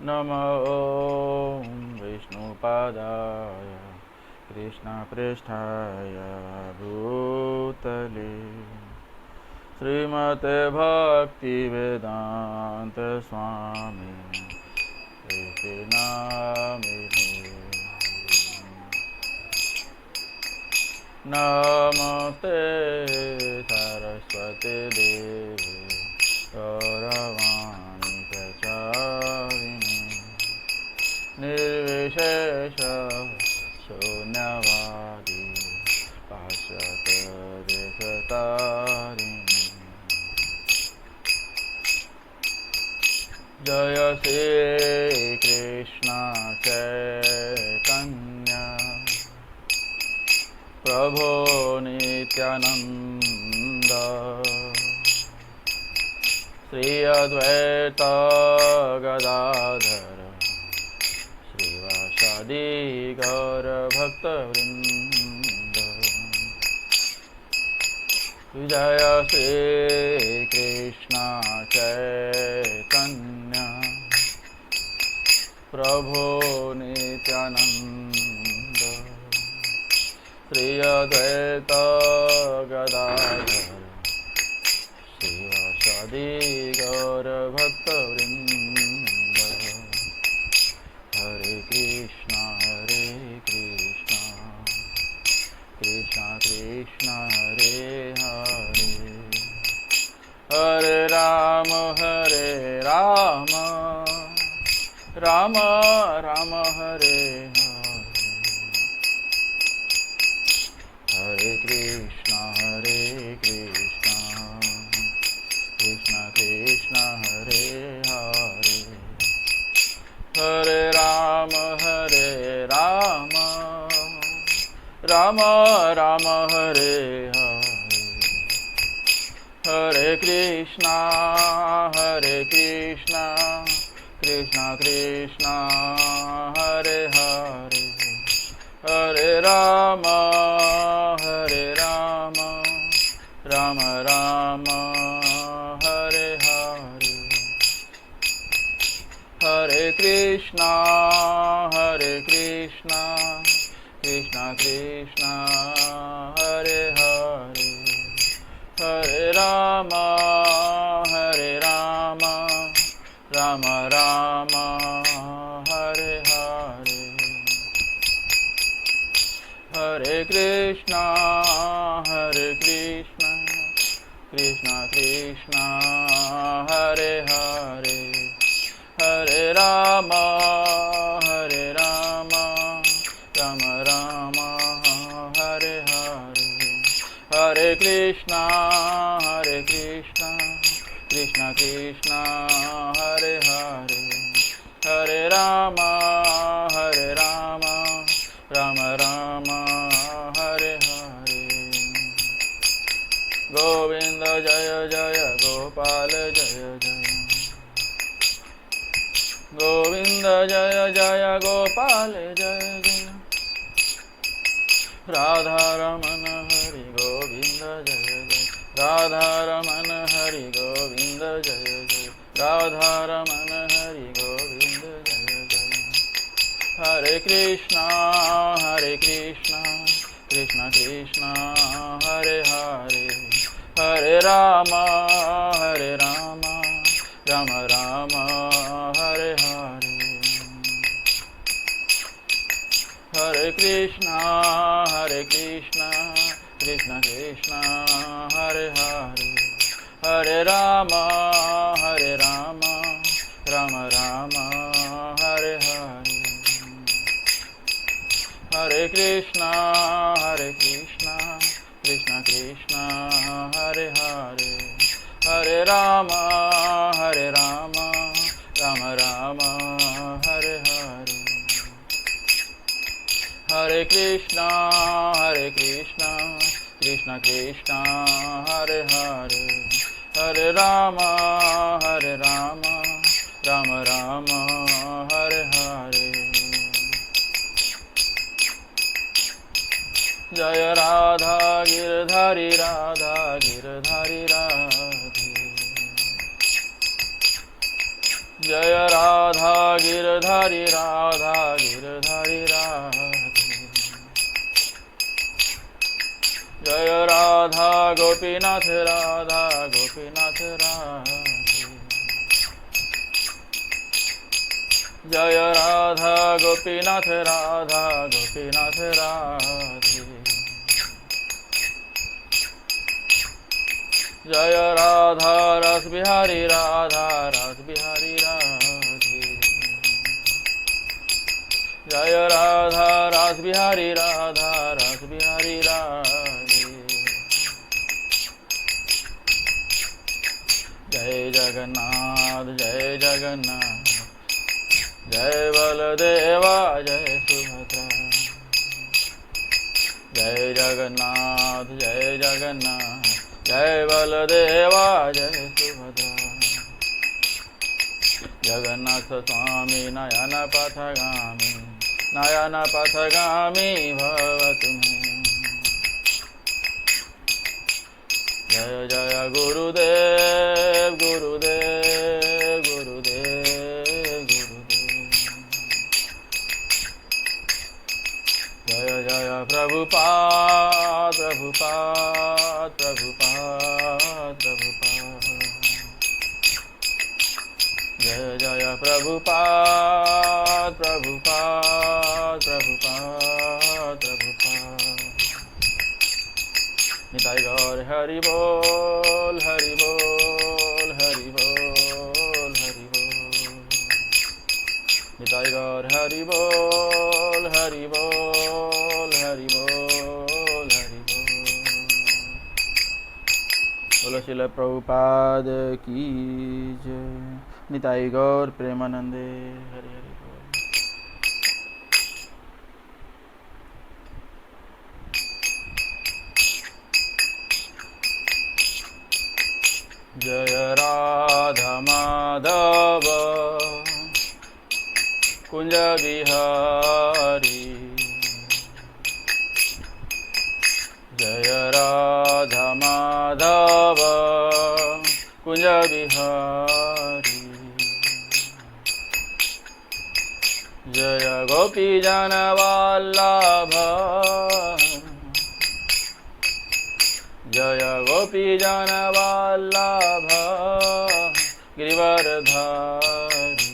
नमो ॐ विष्णुपादाय कृष्णपृष्ठाय भूतले श्रीमते भक्तिवेदान्त स्वामी इति नामिने। नमस्ते सरस्वती देवी गौरवाणी प्रचारिणे निर्विशेष शून्यवादी पाश्चात्यदेशतारिणे। जय श्री कृष्ण चैतन्य प्रभो नित्यानंद श्री अद्वैत गदाधर श्रीवासादि गौर भक्तवृंद। जय श्री कृष्ण चैतन्य प्रभो नित्यानंद श्री अद्वैत गदाधर श्रीवासादि गौर भक्तवृंद। हरे कृष्ण कृष्ण कृष्ण हरे हरे हरे राम राम राम हरे हरे हरे कृष्ण कृष्ण कृष्ण हरे हरे हरे राम राम राम हरे हरे हरे कृष्ण कृष्ण कृष्ण हरे हरे हरे राम राम राम हरे हरे हरे कृष्ण कृष्ण कृष्ण हरे हरे हरे राम राम राम हरे हरे हरे कृष्ण कृष्ण कृष्ण हरे हरे हरे राम राम राम हरे हरे हरे कृष्ण कृष्ण कृष्ण हरे हरे हरे राम राम राम हरे हरे गोविंद जय जय गोपाल जय जय गोविंद जय जय गोपाल जय जय राधा रमण हरि गोविंद जय जय राधा रमण हरि गोविंद जय जय राधा रमण हरि गोविंद जय जय हरे कृष्ण कृष्ण कृष्ण हरे हरे हरे राम राम राम हरे हरे हरे कृष्ण कृष्ण कृष्ण हरे हरे हरे राम राम राम हरे हरे हरे कृष्ण कृष्ण कृष्ण हरे हरे हरे राम राम राम हरे हरे हरे कृष्ण कृष्ण कृष्ण हरे हरे हरे राम राम राम हरे हरे जय राधा गिरधारी राधे जय राधा गिरधारी राधा गिरधारी राधे। जय राधा गोपीनाथ राधा गोपीनाथ राधे। जय राधा गोपीनाथ राधा गोपीनाथ राधे। जय राधा रस बिहारी राधा रस बिहारी राधे। जय राधा रस बिहारी राधा रस बिहारी राधे। जय जगन्नाथ जय जगन्नाथ जय बलदेवा जय सुभद्रा। जय जगन्नाथ जय जगन्नाथ जय बलदेवा जय सुभद्रा। जगन्नाथ स्वामी नयन पथगामी नयन पथगामी भवतु मे। जय जय गुरुदेव गुरुदेव गुरुदेव गुरुदेव। जय जय प्रभुपाद प्रभुपाद प्रभुपाद प्रभुपाद। जय जय प्रभुपाद प्रभुपाद प्रभुपाद प्रभुपाद। निताई गौर हरि बोल हरि बोल हरि बोल हरि बोल। निताई गौर हरि बोल हरि बोल हरि बोल हरि बोल। बोलो श्रील प्रभुपाद की जय। निताई गौर प्रेमानंदे हरि हरि बोल। जय राधा माधव कुंज बिहारी। जय राधा माधव कुंज बिहारी। जय गोपी जन वल्लभ जय गोपी जन वल्लभ गिरिवरधारी।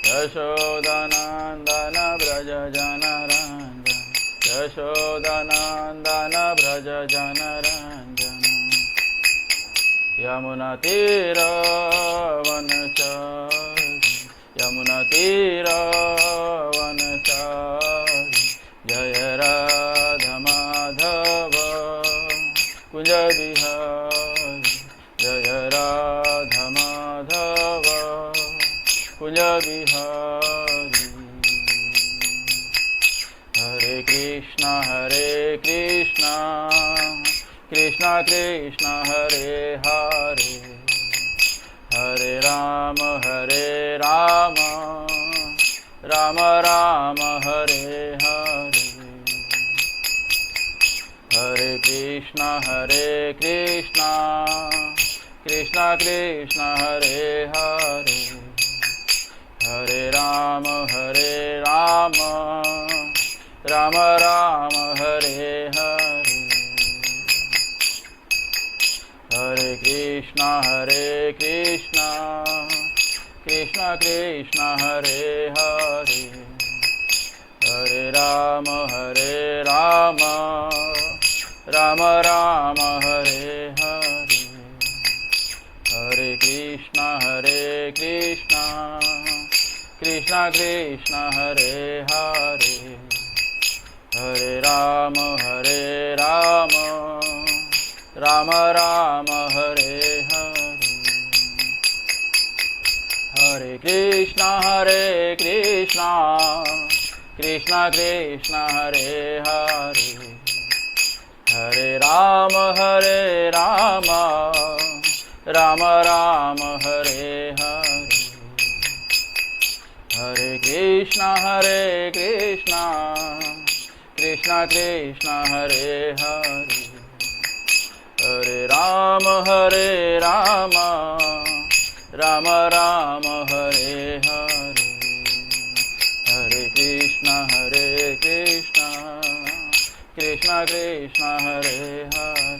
यशोदानंदन ब्रज जनरंजन यशोदानंदन ब्रज जनरंजन। यमुना तीर वनचारी यमुना तीर वनचारी। जय राधा माधव कुंज बिहारी। जय राधा माधव कुंज बिहारी। हरे कृष्णा कृष्णा कृष्णा हरे हरे। हरे राम राम राम हरे हरे। हरे कृष्णा कृष्णा कृष्णा हरे हरे। हरे राम राम राम हरे हरे। हरे कृष्णा कृष्णा कृष्णा हरे हरे। हरे राम राम राम हरे हरे। हरे कृष्णा कृष्णा हरे हरे। हरे राम राम राम हरे हरे। हरे कृष्णा कृष्णा हरे हरे। हरे राम राम राम हरे हरे। हरे कृष्णा कृष्णा हरे हरे। हरे Ram Rama Rama Hare Hare, Hare Krishna Krishna Krishna Hare Hare,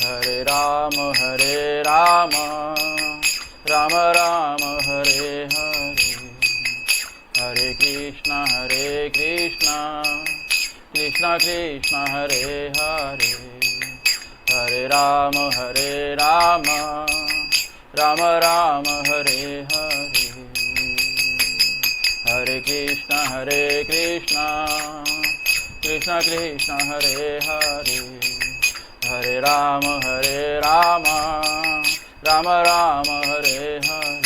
Hare Rama Rama Rama Hare Hare, Hare Krishna Krishna Krishna Hare Hare, Hare Rama Rama Rama Hare Hare, Hare Krishna Krishna Krishna Hare Hare, Hare Rama Rama Rama Hare Hare.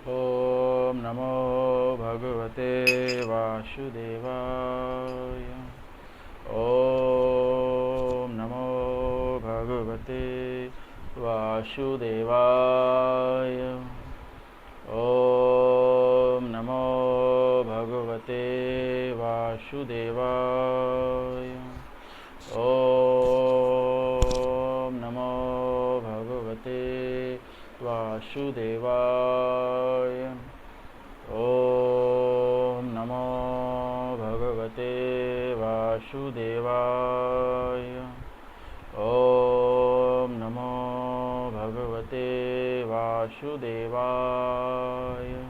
Om Namo Bhagavate Vasudevaya. Om Namo Bhagavate Vasudevaya. Om Namo Bhagavate Vasudevaya. Om Namo Bhagavate Vasudevaya. Om Namo Bhagavate Vasudevaya. Om Namo Bhagavate Vasudevaya.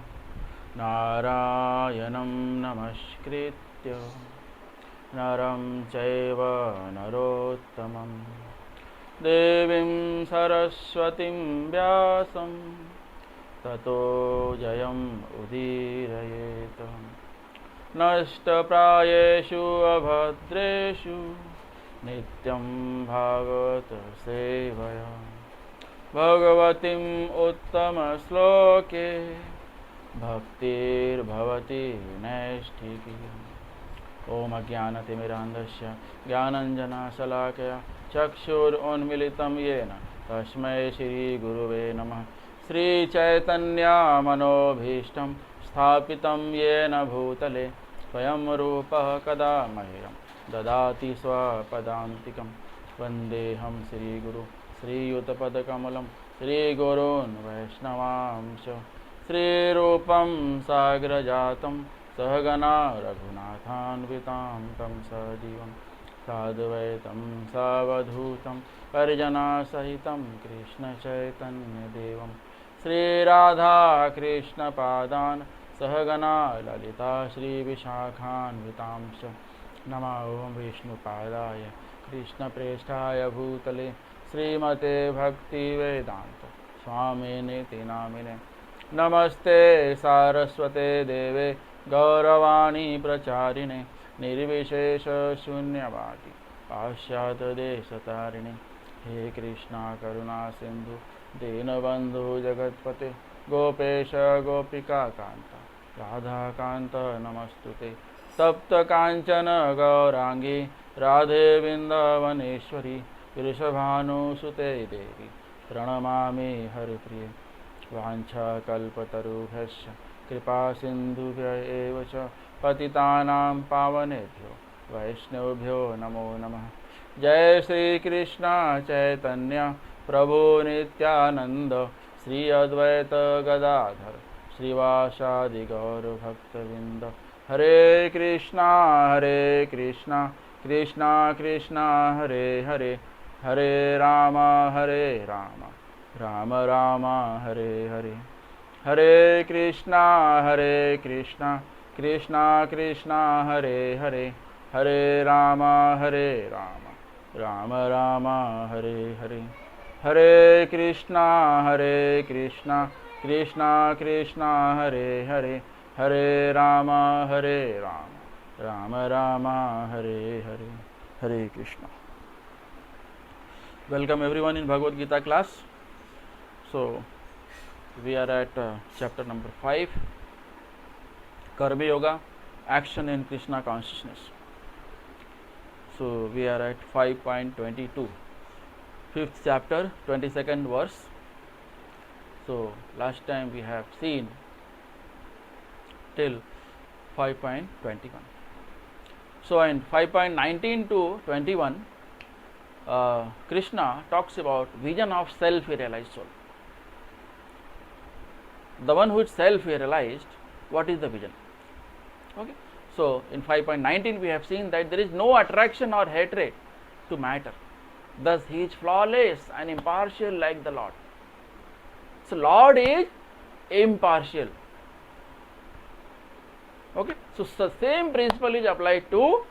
Narayanam Namaskritya Naram Chaiva Narottamam Devim Saraswatim Vyasam Tato Jayam Udirayeta. Nashtaprayeshu abhadreshu Nityam Bhagavata Sevaya. Bhagavatim Uttama Sloke Bhaktir Bhavati Naisthiki. Om Ajnanatimirandasya Jnananjana Salakaya Chakshur Unmilitam Yena Tasmai Shri Guruve Namah. Shri Chaitanya Manobhishtam Sthapitam Yena Bhutale Swayam Rupa Kada Mahyam Dadati Swapadantikam. Vandeham Shri Guru Shri Yutapadakamalam Shri Gurun Vaishnavamsha Shri Rupam Sagrajatam Sahagana Raghunathanvitam Tam Sajivam Sadvaitam Savadhutam Parijana Sahitam Krishna Chaitanya Devam Shri Radha Krishna Padan Sahagana Lalita Shri Vishakhanvitamsha. Nama Om Vishnu Padaya Krishna Presthaya Bhutale Srimate Bhakti Vedanta Swamine Tinamine. Namaste Saraswate Deve Gauravani Pracharine Nirvishesha Shunyavati Pashyata Desatarini. He Krishna Karuna Sindhu Dinabandhu Jagatpate Gopesha Gopika Kanta Radha Kanta Namastute. Tapta Kanchana Gaurangi Radhe Vrindavaneshwari Vrishabhanu Sute Devi Pranamami Haripriye. Vancha Kalpatarubhyasya Kripa Sindhubhya eva cha Patitanam Pavanebhyo Vaishnavabhyo Namo Namah. Jai Shri Krishna Chaitanya Prabhu Nityananda Shri Advaita Gadadhar Srivasadi Gaur Bhaktavinda. Hare Krishna Krishna Krishna Hare Hare, Hare Rama Rama Rama Hare Hare, Hare Krishna Krishna Krishna Hare Hare, Hare Rama Rama Rama Hare Hare, Hare Krishna Krishna Krishna Hare Hare, Hare Rama Rama Rama Hare Hare. Hare Krishna. Welcome everyone in Bhagavad Gita class. So we are at chapter number 5, Karma Yoga, Action in Krishna Consciousness. So we are at 5.22, 5th chapter, 22nd verse. So last time we have seen till 5.21. So in 5.19 to 21 Krishna talks about vision of self-realized soul. The one who is self-realized, what is the vision? Okay. So, in 5.19 we have seen that there is no attraction or hatred to matter. Thus, he is flawless and impartial like the Lord. So, Lord is impartial. Okay. So, the same principle is applied to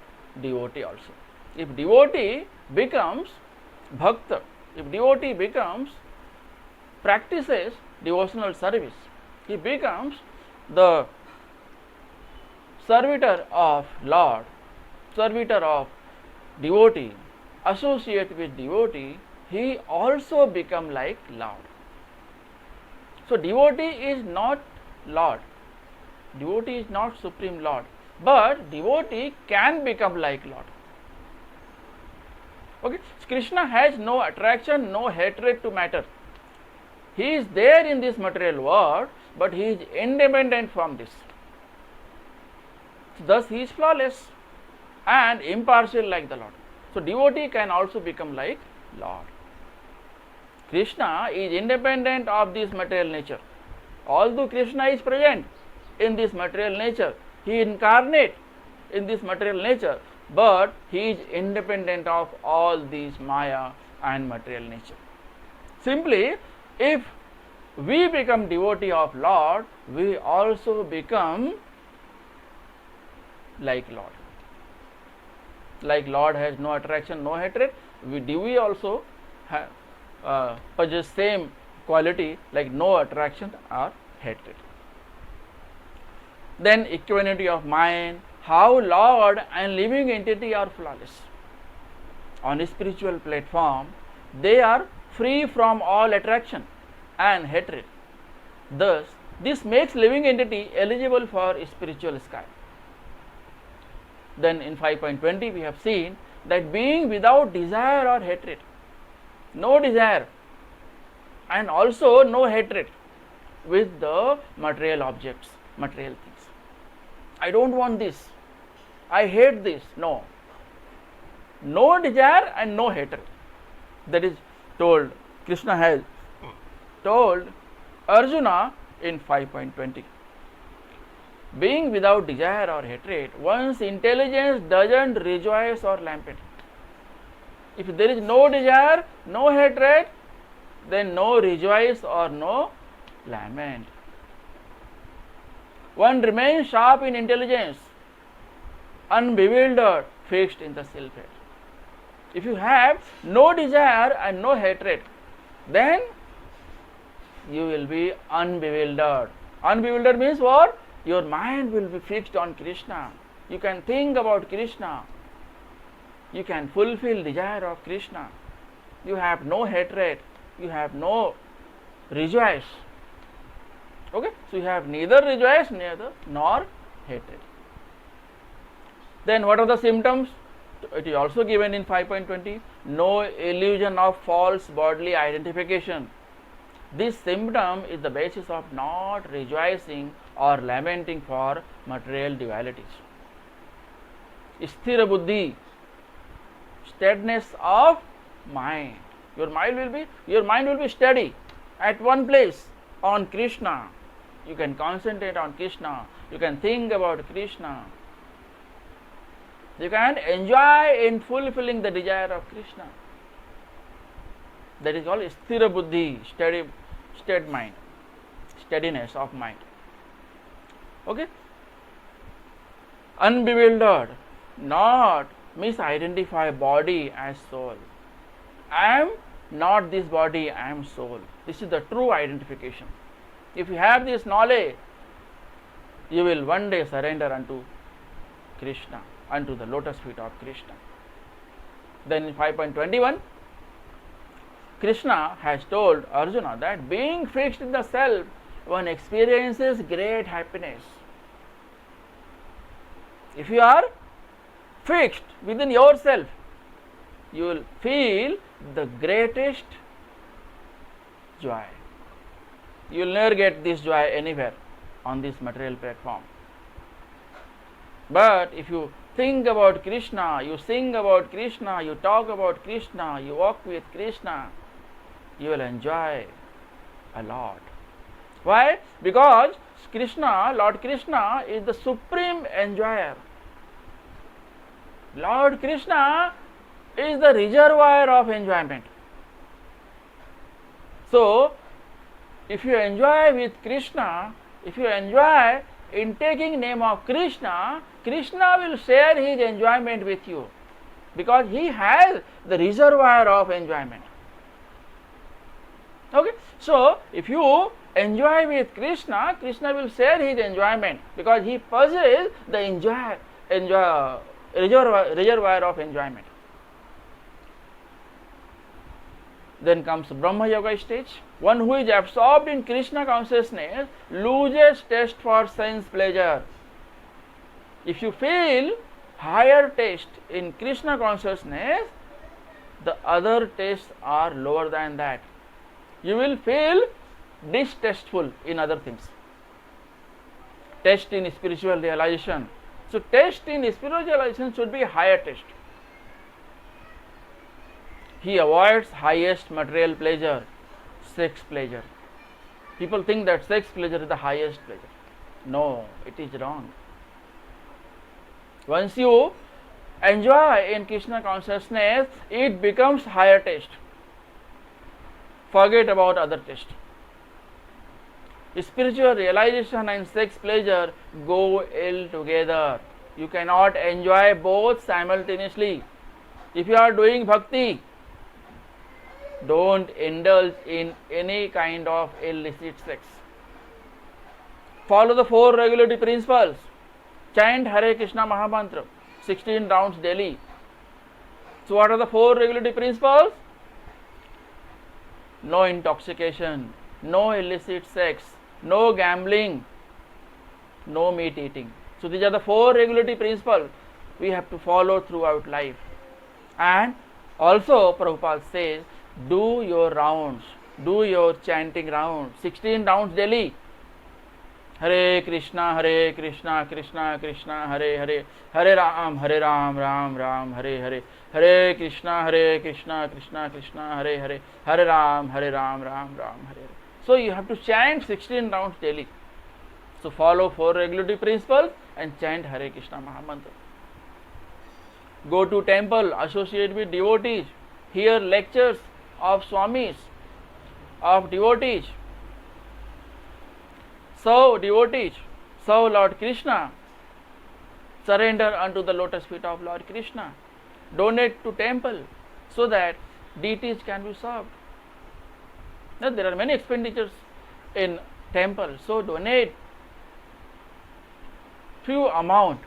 devotee also. If devotee becomes bhakta, if devotee becomes practices devotional service, he becomes the servitor of Lord, servitor of devotee, associate with devotee, he also become like Lord. So, devotee is not Lord, devotee is not Supreme Lord, but devotee can become like Lord. Okay. Krishna has no attraction, no hatred to matter. He is there in this material world, but he is independent from this. Thus, he is flawless and impartial like the Lord. So, devotee can also become like Lord. Krishna is independent of this material nature. Although Krishna is present in this material nature, he incarnate in this material nature, but he is independent of all these Maya and material nature. Simply, if we become devotee of Lord, we also become like Lord. Like Lord has no attraction, no hatred, we also possess same quality like no attraction or hatred. Then equanimity of mind, how Lord and living entity are flawless. On a spiritual platform, they are free from all attraction and hatred. Thus, this makes living entity eligible for a spiritual sky. Then in 5.20 we have seen that being without desire or hatred, no desire and also no hatred with the material objects, material things. I don't want this, I hate this, no. No desire and no hatred. That is told, Krishna has told Arjuna in 5.20. Being without desire or hatred, one's intelligence doesn't rejoice or lament. If there is no desire, no hatred, then no rejoice or no lament. One remains sharp in intelligence, unbewildered, fixed in the self-head. If you have no desire and no hatred, then you will be unbewildered. Unbewildered means what? Your mind will be fixed on Krishna. You can think about Krishna. You can fulfill desire of Krishna. You have no hatred. You have no rejoice. Okay? So you have neither rejoice, neither nor hatred. Then what are the symptoms? It is also given in 5.20. No illusion of false bodily identification. This symptom is the basis of not rejoicing or lamenting for material dualities. Sthira buddhi, steadiness of mind. Your mind will be steady at one place on Krishna. You can concentrate on Krishna. You can think about Krishna. You can enjoy in fulfilling the desire of Krishna. That is called sthira buddhi, steady mind, steadiness of mind. Okay? Unbewildered, not misidentify body as soul. I am not this body, I am soul. This is the true identification. If you have this knowledge, you will one day surrender unto Krishna, unto the lotus feet of Krishna. Then in 5.21, Krishna has told Arjuna that being fixed in the self, one experiences great happiness. If you are fixed within yourself, you will feel the greatest joy. You will never get this joy anywhere on this material platform. But if you think about Krishna, you sing about Krishna, you talk about Krishna, you walk with Krishna, you will enjoy a lot. Why? Because Krishna, Lord Krishna is the supreme enjoyer. Lord Krishna is the reservoir of enjoyment. So, if you enjoy with Krishna, if you enjoy in taking name of Krishna, Krishna will share his enjoyment with you because he has the reservoir of enjoyment. Okay, so if you enjoy with Krishna, Krishna will share his enjoyment because he possesses the reservoir of enjoyment. Then comes Brahma Yoga stage. One who is absorbed in Krishna consciousness loses taste for sense pleasure. If you feel higher taste in Krishna consciousness, the other tastes are lower than that. You will feel distasteful in other things. Taste in spiritual realization. So, taste in spiritual realization should be higher taste. He avoids highest material pleasure, sex pleasure. People think that sex pleasure is the highest pleasure. No, it is wrong. Once you enjoy in Krishna consciousness, it becomes higher taste. Forget about other taste. Spiritual realization and sex pleasure go ill together. You cannot enjoy both simultaneously. If you are doing bhakti, don't indulge in any kind of illicit sex. Follow the 4 regulatory principles. Chant Hare Krishna Mahamantra 16 rounds daily. So what are the 4 regulatory principles? No intoxication, no illicit sex, no gambling, no meat eating. So these are the 4 regulatory principles we have to follow throughout life. And also Prabhupada says, do your rounds, do your chanting rounds, 16 rounds daily. Hare Krishna, Krishna Krishna, Hare Hare, Hare Ram, Ram Ram, Hare Hare, Hare Krishna, Krishna Krishna, Hare Hare, Hare Ram, Ram Ram, Hare Hare. So you have to chant 16 rounds daily. So follow 4 regulatory principles and chant Hare Krishna Mahamantra. Go to temple, associate with devotees, hear lectures of Swamis, of devotees. Serve devotees, serve Lord Krishna, surrender unto the lotus feet of Lord Krishna, donate to temple so that deities can be served. Now, there are many expenditures in temple, so donate few amount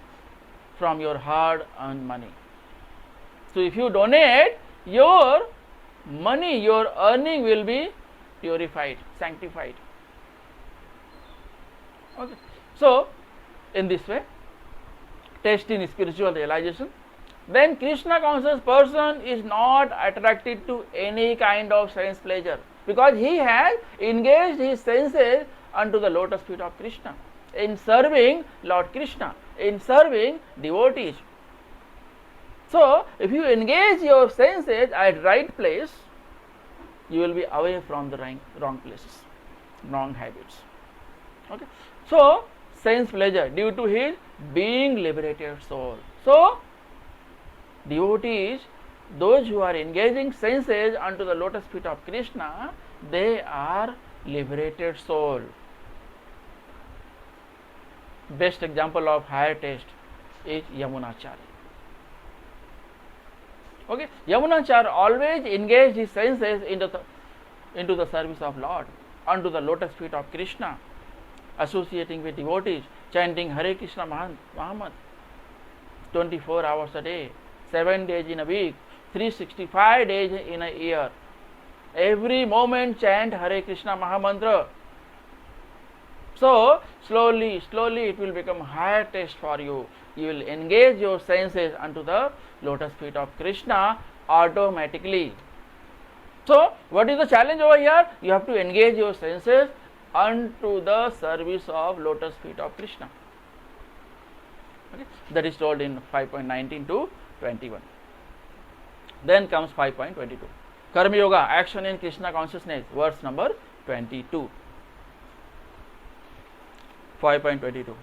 from your hard earned money. So if you donate, your money, your earning will be purified, sanctified. Okay. So in this way, taste in spiritual realization. Then Krishna conscious person is not attracted to any kind of sense pleasure because he has engaged his senses unto the lotus feet of Krishna in serving Lord Krishna, in serving devotees. So if you engage your senses at right place, you will be away from the wrong places, wrong habits. Okay. So sense pleasure due to his being liberated soul. So devotees, those who are engaging senses unto the lotus feet of Krishna, they are liberated soul. Best example of higher taste is Yamunacharya. Okay, Yamunacharya always engaged his senses into the service of Lord, unto the lotus feet of Krishna, associating with devotees, chanting Hare Krishna Mahamantra 24 hours a day, 7 days in a week, 365 days in a year. Every moment chant Hare Krishna Mahamantra. So slowly it will become higher taste for you. You will engage your senses unto the lotus feet of Krishna automatically. So what is the challenge over here? You have to engage your senses unto the service of lotus feet of Krishna. Okay? That is told in 5.19 to 21. Then comes 5.22. Karma Yoga, action in Krishna consciousness, verse number 22. 5.22.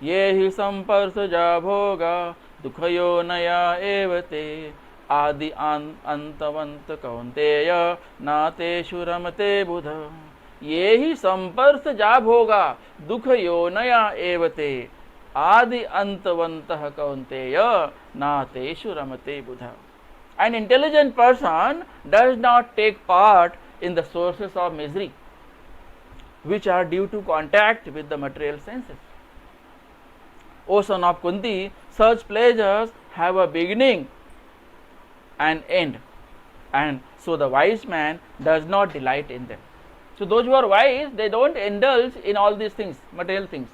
ये हि संपर्शजा भोगा दुखयो नया एवते आदि अंतवंत कौन्तेय नातेषु रमते बुध. ये हि संपर्शजा भोगा दुखयो नया एवते आदि अंतवंतः कौन्तेय नातेषु रमते बुध. An intelligent person does not take part in the sources of misery which are due to contact with the material senses. O son of Kunti, such pleasures have a beginning and end, and so the wise man does not delight in them. So those who are wise, they don't indulge in all these things, material things.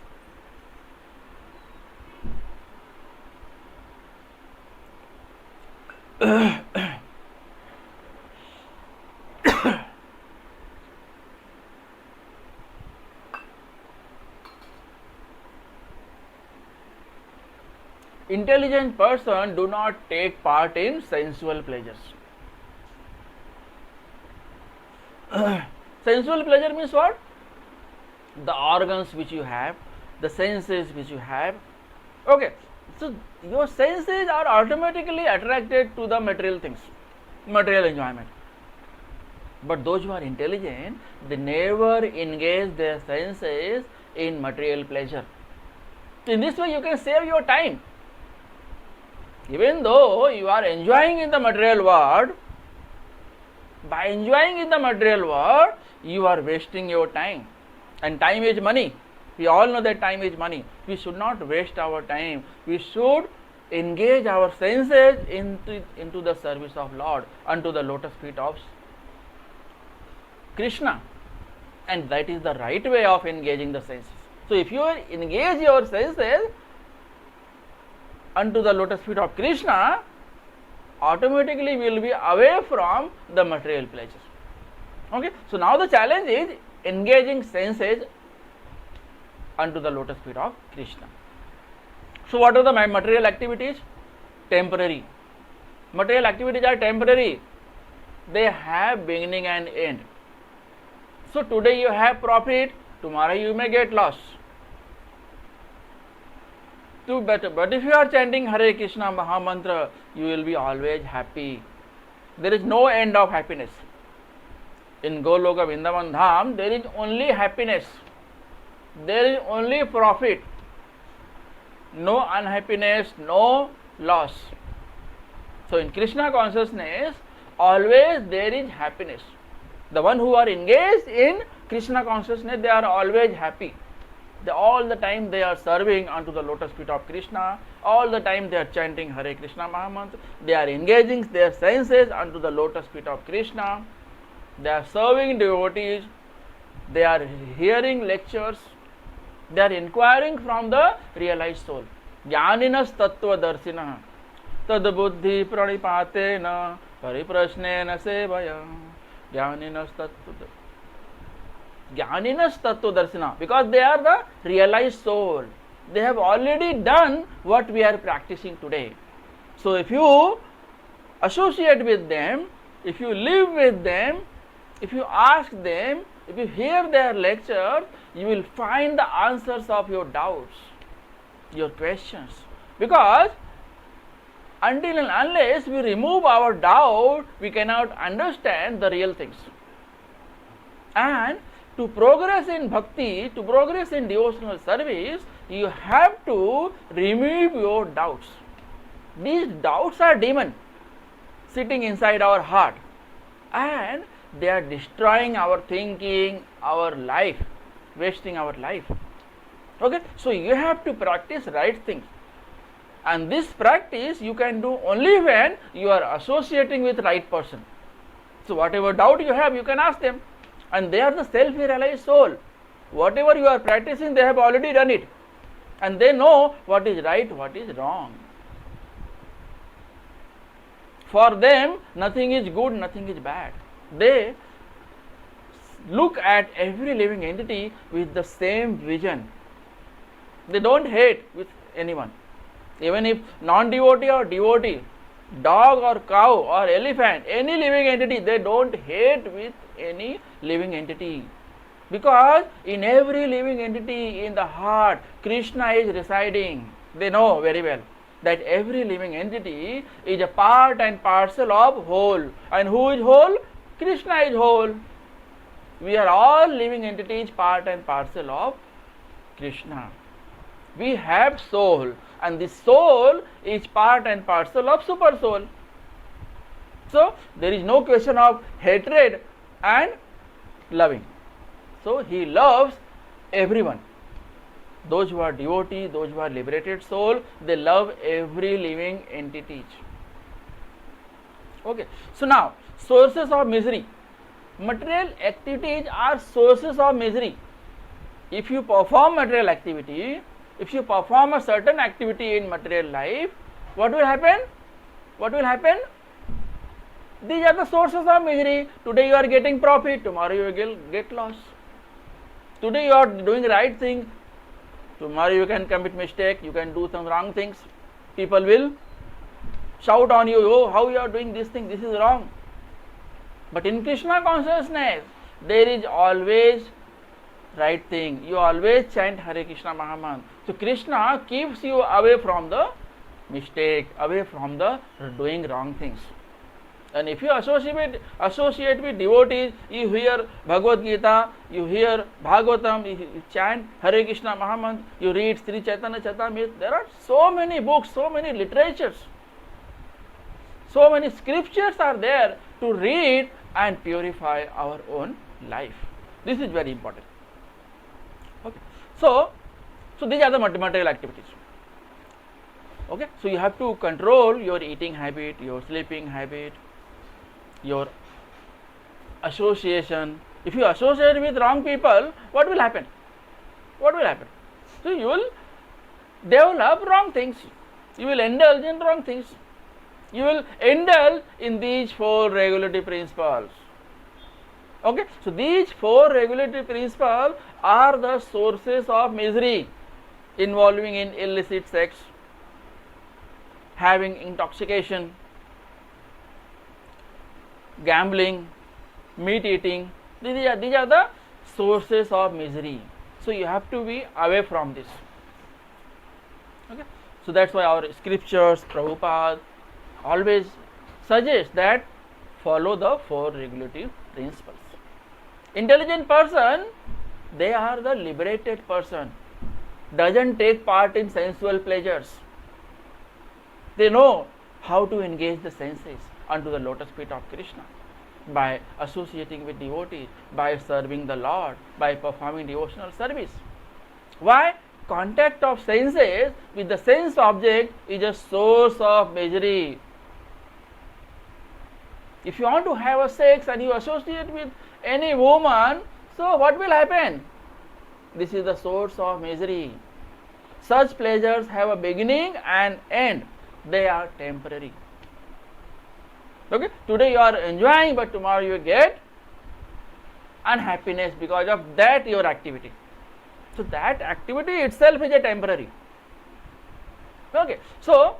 Intelligent person do not take part in sensual pleasures. Sensual pleasure means what? The organs which you have, the senses which you have. Okay, so your senses are automatically attracted to the material things, material enjoyment. But those who are intelligent, they never engage their senses in material pleasure. In this way you can save your time. Even though you are enjoying in the material world, by enjoying in the material world, you are wasting your time. And time is money. We all know that time is money. We should not waste our time. We should engage our senses into the service of Lord, unto the lotus feet of Krishna. And that is the right way of engaging the senses. So if you engage your senses unto the lotus feet of Krishna, automatically we will be away from the material pleasures. Okay, so now the challenge is engaging senses unto the lotus feet of Krishna. So what are the material activities? Temporary. Material activities are temporary. They have beginning and end. So today you have profit, tomorrow you may get loss. But if you are chanting Hare Krishna Mahamantra, you will be always happy. There is no end of happiness. In Goloka Vrindavan Dham, there is only happiness. There is only profit. No unhappiness, no loss. So in Krishna consciousness, always there is happiness. The one who are engaged in Krishna consciousness, they are always happy. All the time they are serving unto the lotus feet of Krishna. All the time they are chanting Hare Krishna Mahamantra. They are engaging their senses unto the lotus feet of Krishna. They are serving devotees. They are hearing lectures. They are inquiring from the realized soul. Jnaninas tattva darsinah tad buddhi pranipatena pariprasnena sevaya. Jnaninas tattva darsina, because they are the realized soul. They have already done what we are practicing today. So if you associate with them, if you live with them, if you ask them, if you hear their lecture, you will find the answers of your doubts, your questions. Because until and unless we remove our doubt, we cannot understand the real things. And to progress in bhakti, to progress in devotional service, you have to remove your doubts. These doubts are demons sitting inside our heart, and they are destroying our thinking, our life, wasting our life. Okay, so you have to practice right things, and this practice you can do only when you are associating with right person. So whatever doubt you have, you can ask them, and they are the self-realized soul. Whatever you are practicing, they have already done it, and they know what is right, what is wrong. For them, nothing is good, nothing is bad. They look at every living entity with the same vision. They don't hate with anyone. Even if non-devotee or devotee, dog or cow or elephant, any living entity, they don't hate with any living entity. Because in every living entity in the heart, Krishna is residing. They know very well that every living entity is a part and parcel of whole. And who is whole? Krishna is whole. We are all living entities, part and parcel of Krishna. We have soul, and this soul is part and parcel of super soul. So there is no question of hatred and loving. So he loves everyone. Those who are devotees, those who are liberated soul, they love every living entity. Okay. So now, sources of misery. Material activities are sources of misery. If you perform material activity, if you perform a certain activity in material life, what will happen? What will happen? These are the sources of misery. Today you are getting profit, tomorrow you will get loss. Today you are doing the right thing, tomorrow you can commit mistake, you can do some wrong things. People will shout on you, oh, how you are doing this thing, this is wrong. But in Krishna consciousness, there is always right thing. You always chant Hare Krishna Mahamantra. So Krishna keeps you away from the mistake, away from the doing wrong things. And if you associate with devotees, you hear Bhagavad Gita, you hear Bhagavatam, you chant Hare Krishna Mahamantra, you read Sri Chaitanya Charitamrita. There are so many books, so many literatures, so many scriptures are there to read and purify our own life. This is very important. Okay. So these are the material activities. Okay. So you have to control your eating habit, your sleeping habit, your association. If you associate with wrong people, what will happen? What will happen? So you will develop wrong things. You will indulge in wrong things. You will indulge in these 4 regulative principles. Okay. So these 4 regulative principles are the sources of misery, involving in illicit sex, having intoxication, gambling, meat eating. These are the sources of misery. So you have to be away from this. Okay. So that's why our scriptures, Prabhupada, always suggest that follow the 4 regulative principles. Intelligent person, they are the liberated person, doesn't take part in sensual pleasures. They know how to engage the senses unto the lotus feet of Krishna by associating with devotees, by serving the Lord, by performing devotional service. Why? Contact of senses with the sense object is a source of misery. If you want to have a sex and you associate with any woman, so what will happen? This is the source of misery. Such pleasures have a beginning and end. They are temporary. Okay, today you are enjoying, but tomorrow you get unhappiness because of that your activity. So that activity itself is a temporary. Okay, so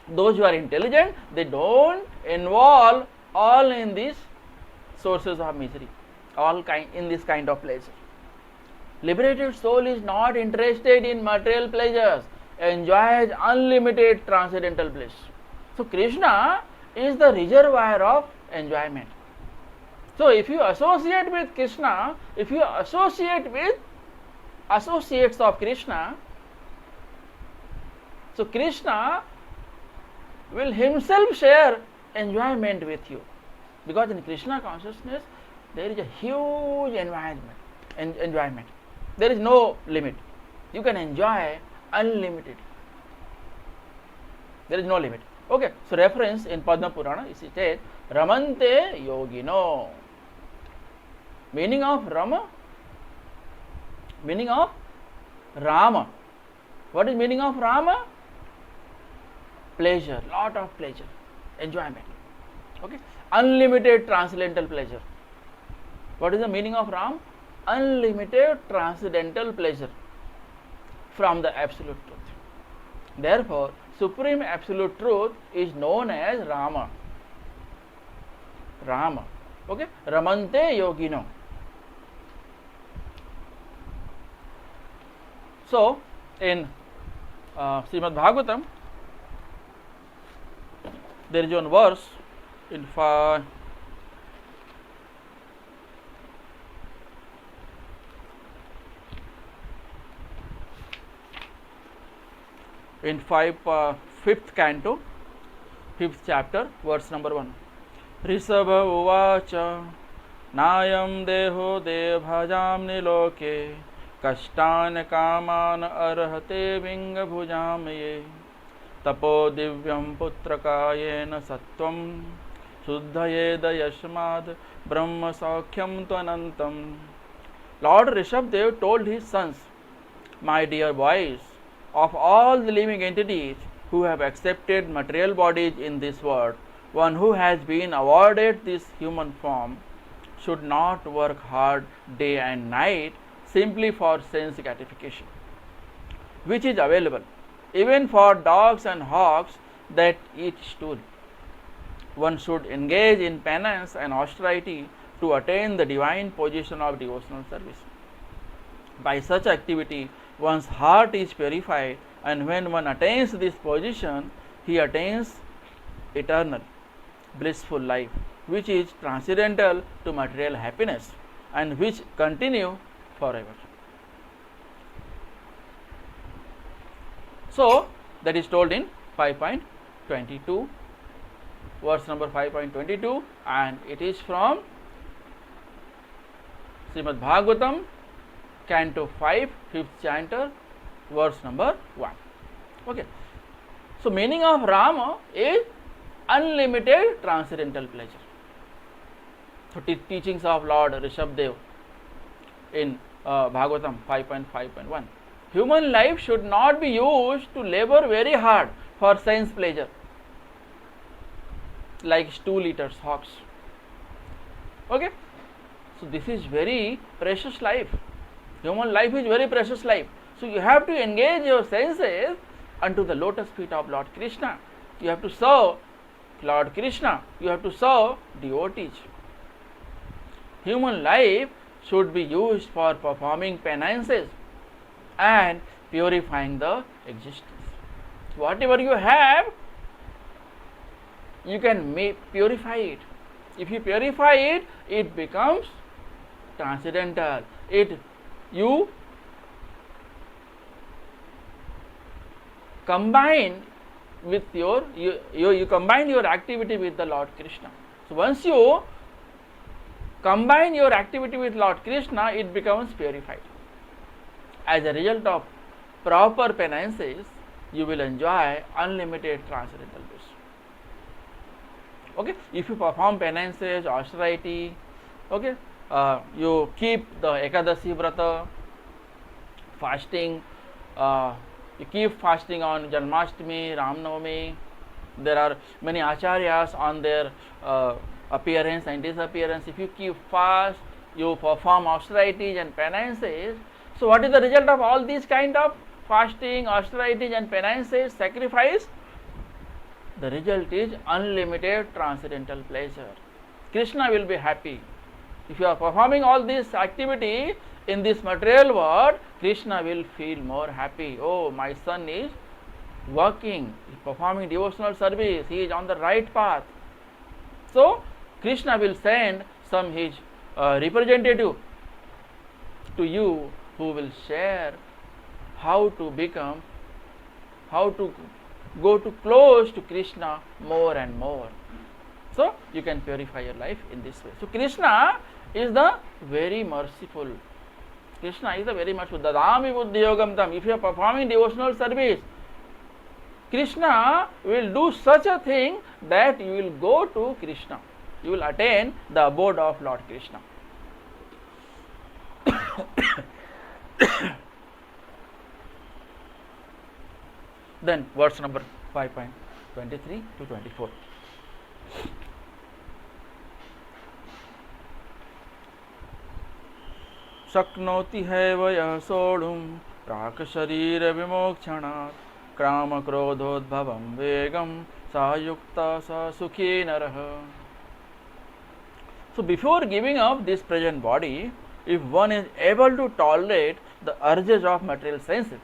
those who are intelligent, they don't involve all in these sources of misery, all in this kind of pleasure. Liberated soul is not interested in material pleasures, enjoys unlimited transcendental bliss. So Krishna is the reservoir of enjoyment. So if you associate with Krishna, if you associate with associates of Krishna, so Krishna will himself share enjoyment with you, because in Krishna consciousness there is a huge enjoyment. There is no limit. You can enjoy unlimited. There is no limit. Okay, so reference in Padma Purana is said, Ramante Yogino. Meaning of Rama? Meaning of Rama. What is meaning of Rama? Pleasure, lot of pleasure, enjoyment. Okay, unlimited transcendental pleasure. What is the meaning of Ram? Unlimited transcendental pleasure from the absolute truth. Therefore, supreme absolute truth is known as Rama. Rama. Okay? Ramante yogino. So, in Srimad Bhagavatam, there is one verse in 5th canto, 5th chapter, verse number 1. Rsbhadeva uvacha nayam deho devajam niloke kashtan kaman arhate vinga bhujamaye tapo divyam putrakayena sattvam suddhayeda yashmad brahma sakhyam tvanantam. Lord Rsbhadeva told his sons, my dear boys, of all the living entities who have accepted material bodies in this world, one who has been awarded this human form should not work hard day and night simply for sense gratification, which is available even for dogs and hogs that eat stool. One should engage in penance and austerity to attain the divine position of devotional service. By such activity, one's heart is purified, and when one attains this position, he attains eternal, blissful life, which is transcendental to material happiness and which continue forever. So, that is told in 5.22, verse number 5.22, and it is from Srimad Bhagavatam, Canto 5, 5th chapter, verse number 1. Okay. So, meaning of Rama is unlimited transcendental pleasure. So, teachings of Lord Rsbhadeva in Bhagavatam 5.5.1. Human life should not be used to labor very hard for sense pleasure, like stool eaters, hogs. Okay. So, this is very precious life. Human life is very precious life. So, you have to engage your senses unto the lotus feet of Lord Krishna. You have to serve Lord Krishna. You have to serve devotees. Human life should be used for performing penances and purifying the existence. Whatever you have, you can purify it. If you purify it, it becomes transcendental. You combine with you combine your activity with the Lord Krishna. So once you combine your activity with Lord Krishna, it becomes purified. As a result of proper penances, you will enjoy unlimited transcendental bliss. Okay, if you perform penances, austerity, okay, you keep the Ekadashi Vrata, fasting, you keep fasting on Janmashtami, Ramnavami. There are many acharyas on their appearance and disappearance. If you keep fast, you perform austerities and penances. So what is the result of all these kind of fasting, austerities and penances, sacrifice? The result is unlimited transcendental pleasure. Krishna will be happy. If you are performing all this activity in this material world, Krishna will feel more happy. Oh, my son is working, performing devotional service, he is on the right path. So, Krishna will send some his representative to you who will share how to go to close to Krishna more and more. So, you can purify your life in this way. So, Krishna is the very merciful. Krishna is the very merciful. Dadami buddhi yogam tam. If you are performing devotional service, Krishna will do such a thing that you will go to Krishna. You will attain the abode of Lord Krishna. Then verse number 5.23 to 24. शक्नोति have यः सोढुं प्राक् शरीर विमोक्षणात् Krama krodhodbhavam vegam sayukta sa sukhi naraha. So before giving up this present body, if one is able to tolerate the urges of material senses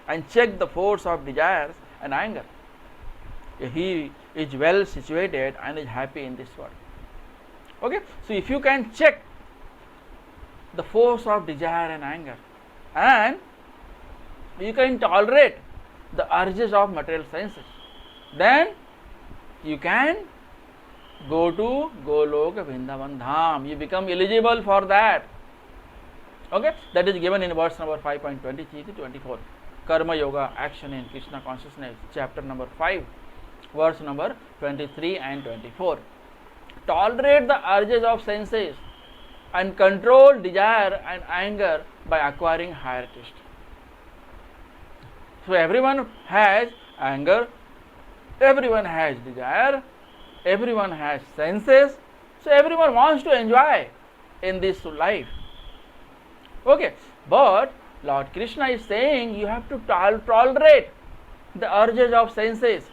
and check the force of desires and anger, he is well situated and is happy in this world. Okay, so if you can check the force of desire and anger, and you can tolerate the urges of material senses, then you can go to Goloka Vrindavan Dham. You become eligible for that. Okay, that is given in verse number 5.23 to 24. Karma Yoga, Action in Krishna Consciousness, chapter number 5, verse number 23 and 24. Tolerate the urges of senses and control desire and anger by acquiring higher taste. So everyone has anger, everyone has desire, everyone has senses, so everyone wants to enjoy in this life. Okay, but Lord Krishna is saying you have to tolerate the urges of senses.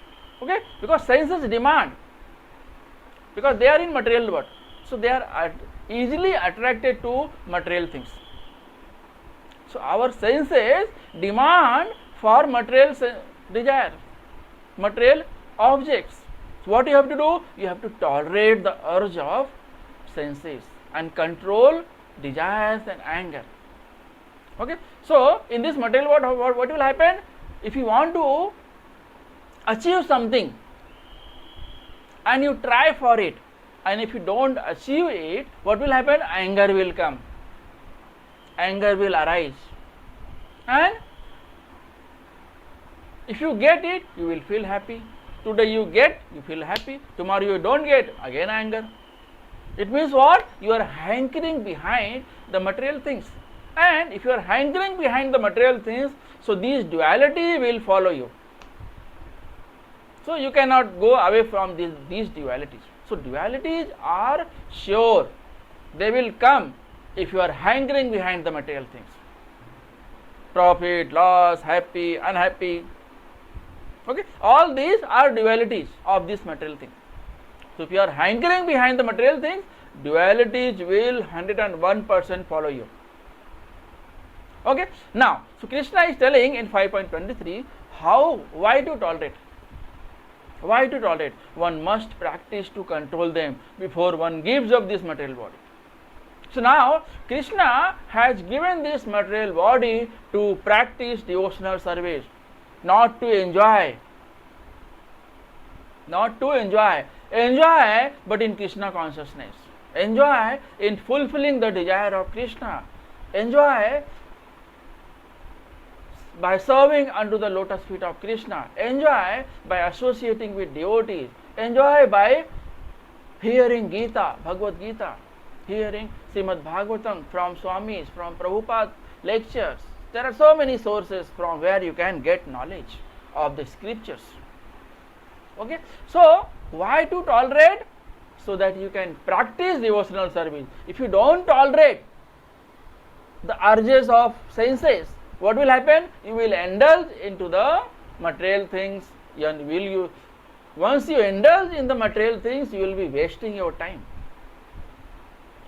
Okay, because senses demand, because they are in material world, so they are easily attracted to material things. So our senses demand for material desire, material objects. So what you have to do? You have to tolerate the urge of senses and control desires and anger. Okay, so in this material world, what will happen? If you want to achieve something and you try for it, and if you don't achieve it, what will happen? Anger will come, anger will arise, and if you get it, you will feel happy. Today you get, you feel happy. Tomorrow you don't get, again anger. It means what? You are hankering behind the material things. And if you are hankering behind the material things, so these duality will follow you. So you cannot go away from these dualities. So dualities are sure. They will come if you are hankering behind the material things. Profit, loss, happy, unhappy. Okay, all these are dualities of this material thing. So if you are hankering behind the material things, dualities will 101% follow you. Okay, now, so Krishna is telling in 5.23 why to tolerate. Why to tolerate? One must practice to control them before one gives up this material body. So now Krishna has given this material body to practice devotional service, not to enjoy. Not to enjoy. Enjoy, but in Krishna consciousness. Enjoy in fulfilling the desire of Krishna. Enjoy by serving unto the lotus feet of Krishna. Enjoy by associating with devotees. Enjoy by hearing Gita, Bhagavad Gita, hearing Srimad Bhagavatam from Swamis, from Prabhupada lectures. There are so many sources from where you can get knowledge of the scriptures. Okay, so why to tolerate? So that you can practice devotional service. If you don't tolerate the urges of senses, what will happen? You will indulge into the material things, and once you indulge in the material things, you will be wasting your time.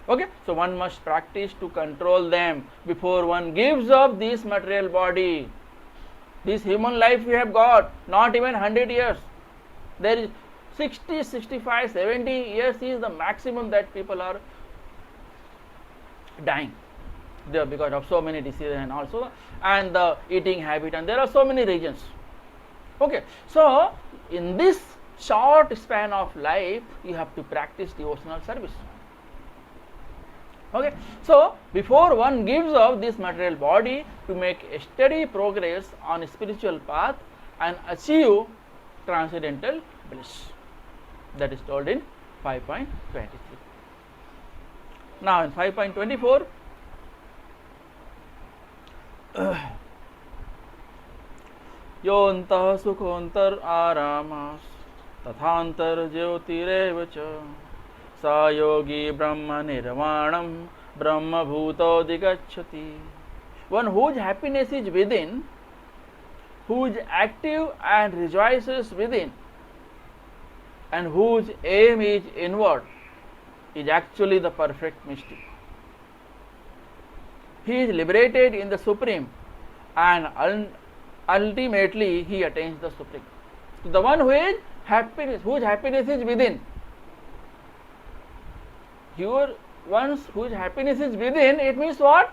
Okay, so one must practice to control them before one gives up this material body. This human life we have got, not even 100 years. There is 60, 65, 70 years is the maximum that people are dying there because of so many diseases and the eating habit, and there are so many reasons. Okay, so in this short span of life, you have to practice devotional service. Okay, so before one gives up this material body to make a steady progress on a spiritual path and achieve transcendental bliss. That is told in 5.23. Now in 5.24, योऽन्तः सुखोऽन्तर् आरामास् तथान्तर ज्योतिरेव च स योगी ब्रह्म निर्वाणं ब्रह्मभूतोऽधिगच्छति. One whose happiness is within who is active and rejoices within, and whose aim is inward, is actually the perfect mystic. He is liberated in the Supreme, and ultimately he attains the Supreme. So the one who is happiness, whose happiness is within. Once whose happiness is within, it means what?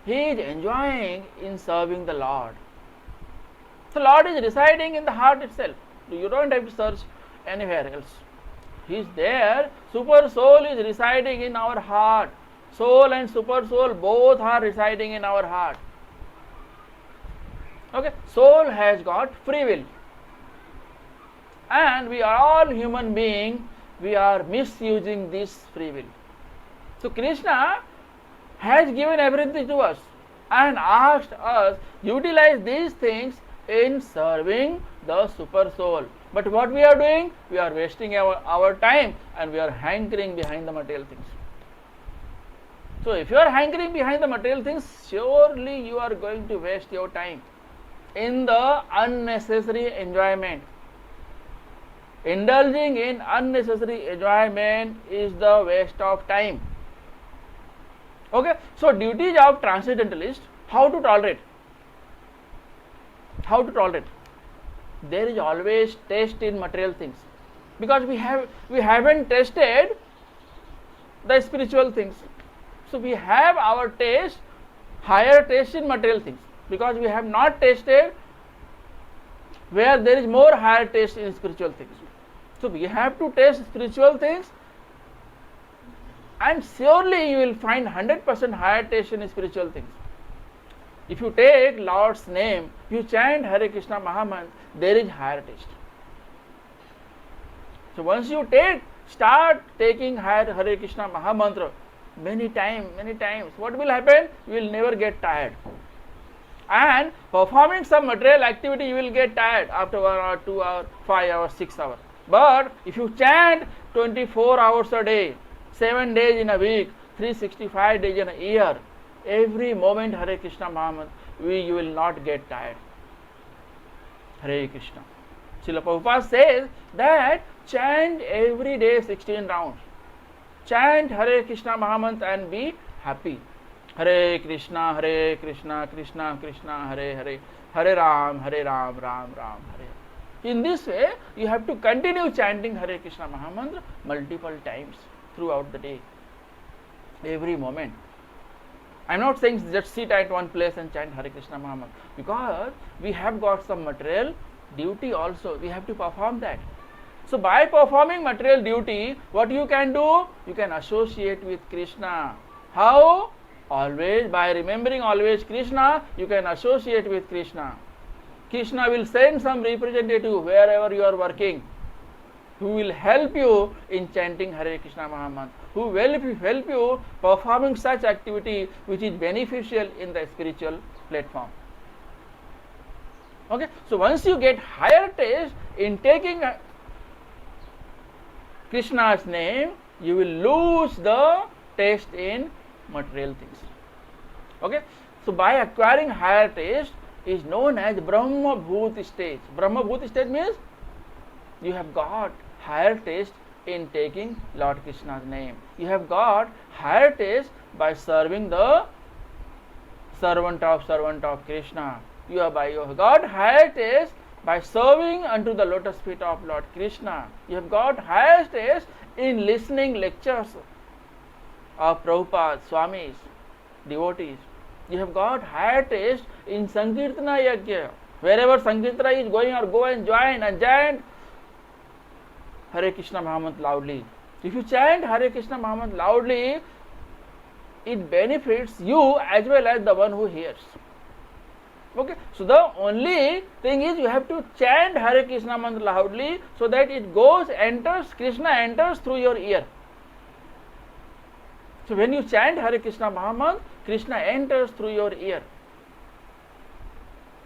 He is enjoying in serving the Lord. So Lord is residing in the heart itself. You don't have to search anywhere else. He is there. Super soul is residing in our heart. Soul and super soul both are residing in our heart. Okay, soul has got free will, and we are all human beings. We are misusing this free will. So Krishna has given everything to us and asked us utilize these things in serving the super soul. But what we are doing? We are wasting our time, and we are hankering behind the material things. So if you are hankering behind the material things, surely you are going to waste your time in the unnecessary enjoyment. Indulging in unnecessary enjoyment is the waste of time. Okay, so duties of transcendentalist, how to tolerate? How to tolerate? There is always taste in material things, because we haven't tasted the spiritual things. So we have our taste, higher taste in material things, because we have not tasted where there is more higher taste in spiritual things. So we have to taste spiritual things, and surely you will find 100% higher taste in spiritual things. If you take Lord's name, you chant Hare Krishna Mahamantra, there is higher taste. So once you start taking Hare Krishna Mahamantra many times, what will happen? You will never get tired. And performing some material activity, you will get tired after 1 hour, 2 hours, 5 hours, 6 hours. But if you chant 24 hours a day, 7 days in a week, 365 days in a year, every moment Hare Krishna Mahamantra, you will not get tired. Hare Krishna. Srila Prabhupada says that chant every day 16 rounds. Chant Hare Krishna Mahamantra and be happy. Hare Krishna, Krishna Krishna, Hare Hare, Hare Ram, Ram Ram, Hare. In this way, you have to continue chanting Hare Krishna Mahamantra multiple times throughout the day, every moment. I am not saying just sit at one place and chant Hare Krishna Mahamantra, because we have got some material duty also, we have to perform that. So by performing material duty, what you can do? You can associate with Krishna. How? Always by remembering always Krishna, you can associate with Krishna. Krishna will send some representative wherever you are working, who will help you in chanting Hare Krishna Mahamantra, who will help you performing such activity which is beneficial in the spiritual platform. Okay, so once you get higher taste in taking Krishna's name, you will lose the taste in material things. Okay, so by acquiring higher taste is known as Brahma Bhut stage. Brahma Bhut stage means you have got higher taste in taking Lord Krishna's name. You have got higher taste by serving the servant of Krishna. You have got higher taste by serving unto the lotus feet of Lord Krishna. You have got higher taste in listening lectures of Prabhupada, Swamis, devotees. You have got higher taste in Sankirtana Yajna. Wherever Sankirtana is going, or go and join and chant Hare Krishna Mahamantra loudly. If you chant Hare Krishna Mahamantra loudly, it benefits you as well as the one who hears. Okay, so the only thing is you have to chant Hare Krishna Mantra loudly, so that it Krishna enters through your ear. So when you chant Hare Krishna Mahamantra, Krishna enters through your ear.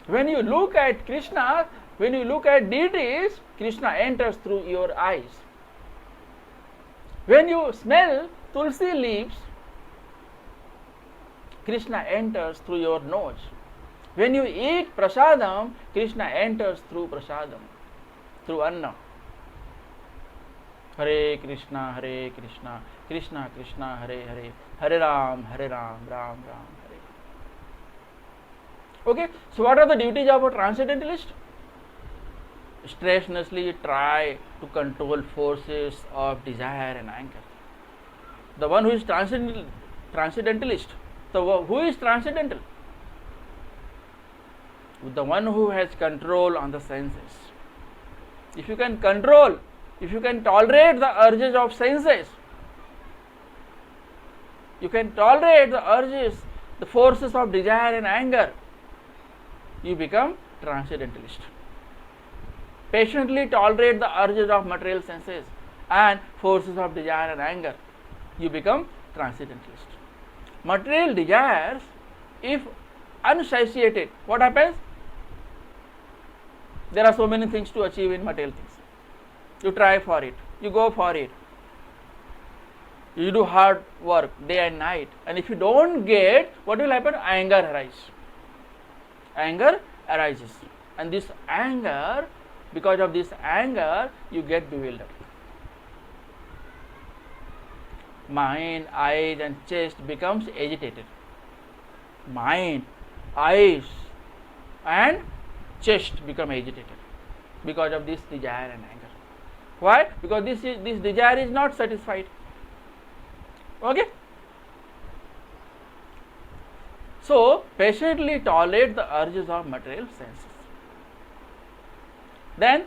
When you look at Krishna, when you look at deities, Krishna enters through your eyes. When you smell tulsi leaves, Krishna enters through your nose. When you eat prasadam, Krishna enters through prasadam, through anna. Hare Krishna, Krishna Krishna, Hare Hare, Hare Ram, Ram Ram, Hare. Okay, so what are the duties of a transcendentalist? Strenuously try to control forces of desire and anger. The one who is transcendentalist, who is transcendental? The one who has control on the senses. If you can control, if you can tolerate the urges of senses, you can tolerate the urges, the forces of desire and anger, you become transcendentalist. Patiently tolerate the urges of material senses and forces of desire and anger, you become transcendentalist. Material desires, if unsatiated, what happens? There are so many things to achieve in material things. You try for it, you go for it, you do hard work day and night, and if you don't get, what will happen? Anger arises. Anger arises, and this anger, because of this anger, you get bewildered. Mind, eyes and chest becomes agitated. Mind, eyes and chest become agitated because of this desire and anger. Why? Because this desire is not satisfied. Okay? So, patiently tolerate the urges of material senses. Then,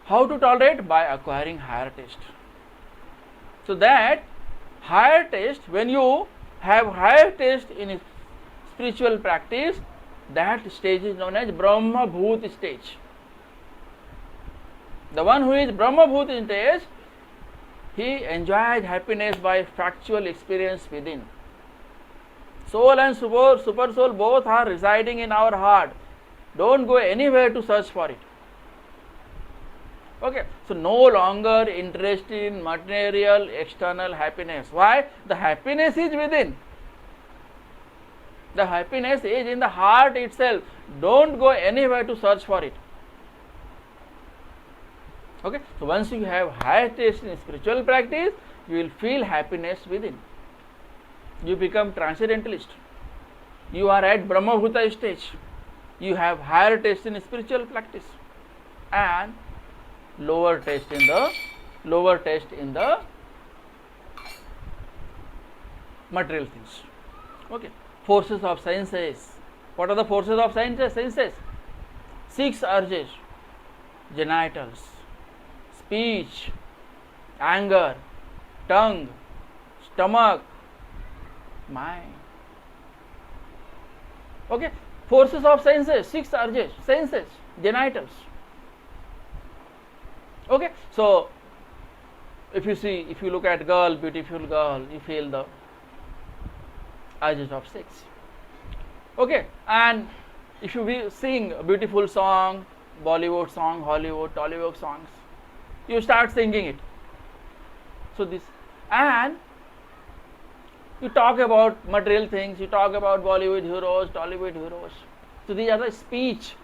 how to tolerate? By acquiring higher taste. So that higher taste, when you have higher taste in spiritual practice, that stage is known as Brahma Bhut stage. The one who is Brahma Bhut stage, he enjoys happiness by factual experience within. Soul and super soul both are residing in our heart. Don't go anywhere to search for it. Okay, so no longer interested in material external happiness. Why? The happiness is within. The happiness is in the heart itself. Don't go anywhere to search for it. Okay, so once you have higher taste in spiritual practice, you will feel happiness within. You become transcendentalist. You are at Brahma Bhuta stage. You have higher taste in spiritual practice and lower taste in the material things. Okay, forces of senses. What are the forces of senses? 6 urges: genitals, speech, anger, tongue, stomach, mind. Okay, forces of senses, 6 urges, senses, genitals. Okay, so if you look at beautiful girl, you feel the urges of sex. Okay, and if you sing a beautiful song, Bollywood song, Hollywood, Tollywood songs, you start singing it. So this, and you talk about material things, you talk about Bollywood heroes, Tollywood heroes. So these are the speech.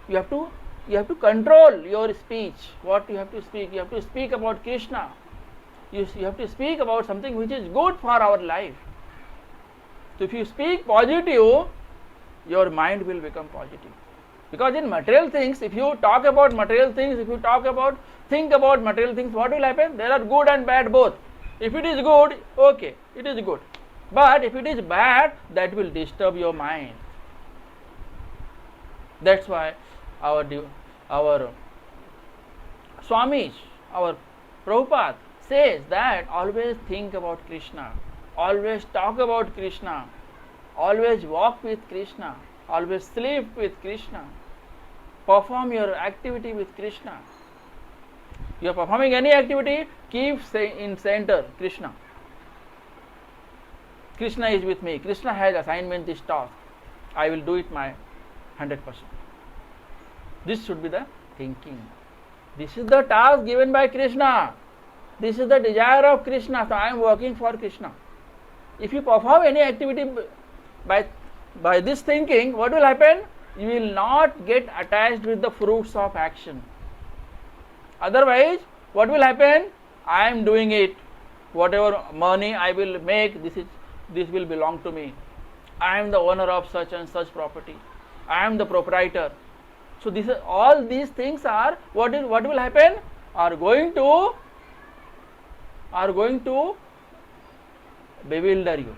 You have to control your speech. What you have to speak? You have to speak about Krishna. You have to speak about something which is good for our life. So if you speak positive, your mind will become positive. Because in material things, if you talk about material things, think about material things, what will happen? There are good and bad both. If it is good, okay, it is good. But if it is bad, that will disturb your mind. That's why our Swamis, our Prabhupada says that always think about Krishna, always talk about Krishna, always walk with Krishna, always sleep with Krishna, perform your activity with Krishna. You are performing any activity, keep in center Krishna. Krishna is with me. Krishna has assigned me this task. I will do it my 100%. This should be the thinking. This is the task given by Krishna. This is the desire of Krishna. So I am working for Krishna. if you perform any activity by this thinking, what will happen? You will not get attached with the fruits of action. Otherwise, what will happen? I am doing it. Whatever money I will make, this will belong to me. I am the owner of such and such property. I am the proprietor. So all these things are what will happen? Are going to bewilder you.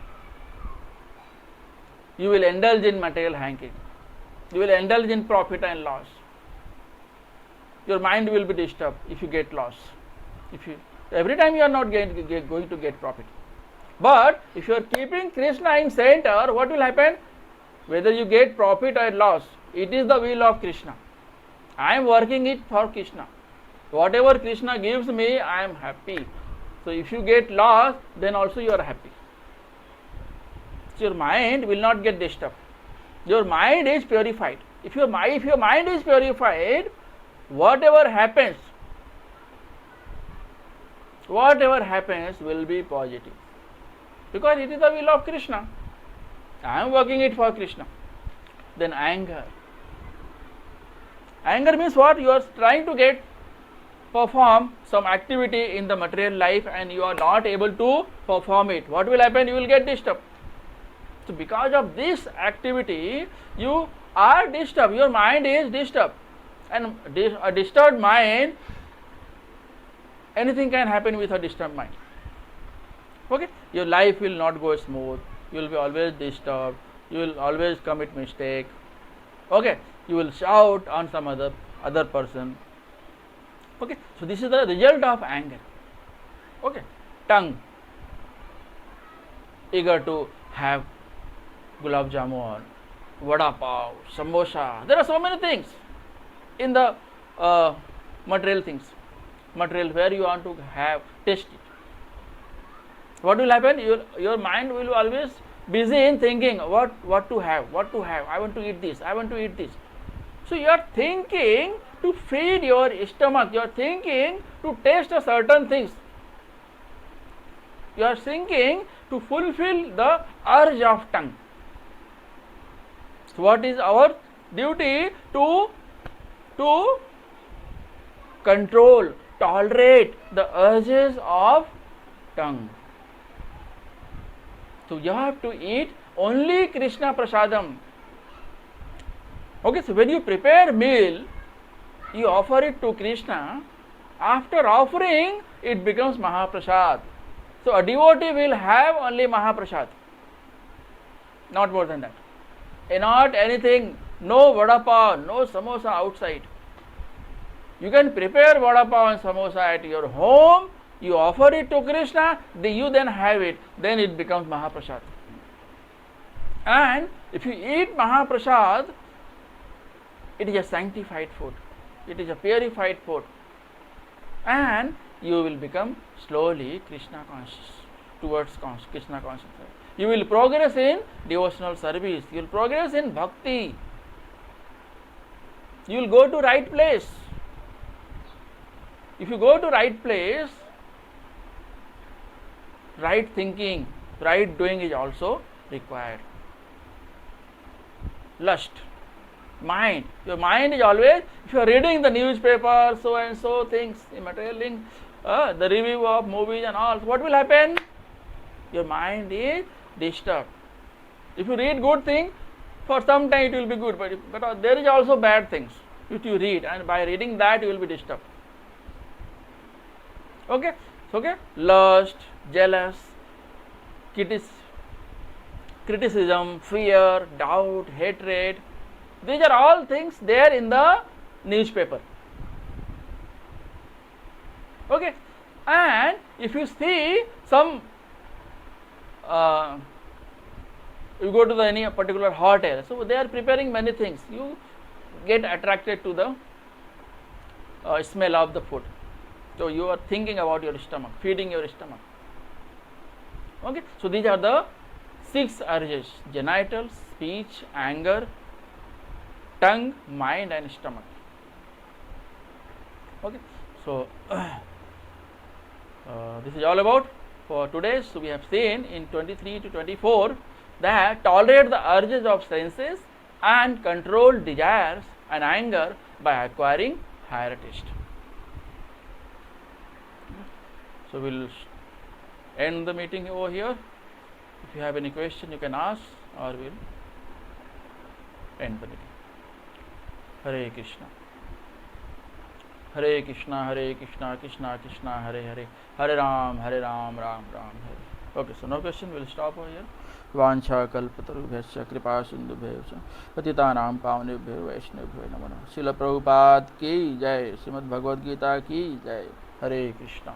You will indulge in material hankering. You will indulge in profit and loss. Your mind will be disturbed if you get loss. Every time you are not going to get profit. But if you are keeping Krishna in center, what will happen? Whether you get profit or loss, it is the will of Krishna. I am working it for Krishna. Whatever Krishna gives me, I am happy. So if you get loss, then also you are happy. So your mind will not get disturbed. Your mind is purified. If your mind is purified, whatever happens will be positive. Because it is the will of Krishna. I am working it for Krishna. Then anger. Anger means what? You are trying to perform some activity in the material life and you are not able to perform it. What will happen? You will get disturbed. So because of this activity, you are disturbed. Your mind is disturbed. And a disturbed mind, anything can happen with a disturbed mind. Okay? Your life will not go smooth. You will be always disturbed. You will always commit mistake. Okay? You will shout on some other person. Okay? So this is the result of anger. Okay? Tongue, eager to have gulab jamun, vada pav, samosa. There are so many things in the material things, where you want to taste it. What will happen? Your mind will always busy in thinking what to have. I want to eat this. So you are thinking to feed your stomach. You are thinking to taste a certain things. You are thinking to fulfill the urge of tongue. So what is our duty? To control, tolerate the urges of tongue. So you have to eat only Krishna prasadam. Okay, so when you prepare meal, you offer it to Krishna. After offering, it becomes Mahaprasad. So a devotee will have only Mahaprasad, not more than that. Not anything, no vada pav, no samosa outside. You can prepare vada pav and samosa at your home, you offer it to Krishna, you then have it, then it becomes Mahaprasad. And if you eat Mahaprasad, it is a sanctified food, it is a purified food, and you will become slowly Krishna conscious, towards Krishna consciousness. You will progress in devotional service, you will progress in bhakti, you will go to right place. If you go to right place, right thinking, right doing is also required. Lust, mind. Your mind is always, if you are reading the newspaper, so and so things, the material link, the review of movies and all, what will happen? Your mind is disturbed. If you read good thing, for some time it will be good, but there is also bad things which you read, and by reading that you will be disturbed. Okay? Lust, jealous, criticism, fear, doubt, hatred, these are all things there in the newspaper. Okay? And if you see some, you go to any particular hotel, so they are preparing many things, you get attracted to the smell of the food. So you are thinking about your stomach, feeding your stomach. Okay, so these are the 6 urges: genitals, speech, anger, tongue, mind and stomach. Okay, so this is all about for today, so we have seen in 23 to 24 that tolerate the urges of senses and control desires and anger by acquiring higher taste. So we will end the meeting over here. If you have any question, you can ask, or we will end the meeting. Hare Krishna. Hare Krishna, Hare Krishna, Krishna Krishna, Hare Hare, Hare Ram, Ram Ram, Hare. Okay, so no question, we will stop over here. वांछा कल्पतरुभ्यश्च कृपा सिन्धुभ्यश्च पतितानां पावनेभ्यो वैष्णवेभ्यो नमः। श्रील प्रभुपाद की जय। श्रीमद् भगवद गीता की जय। हरे कृष्णा।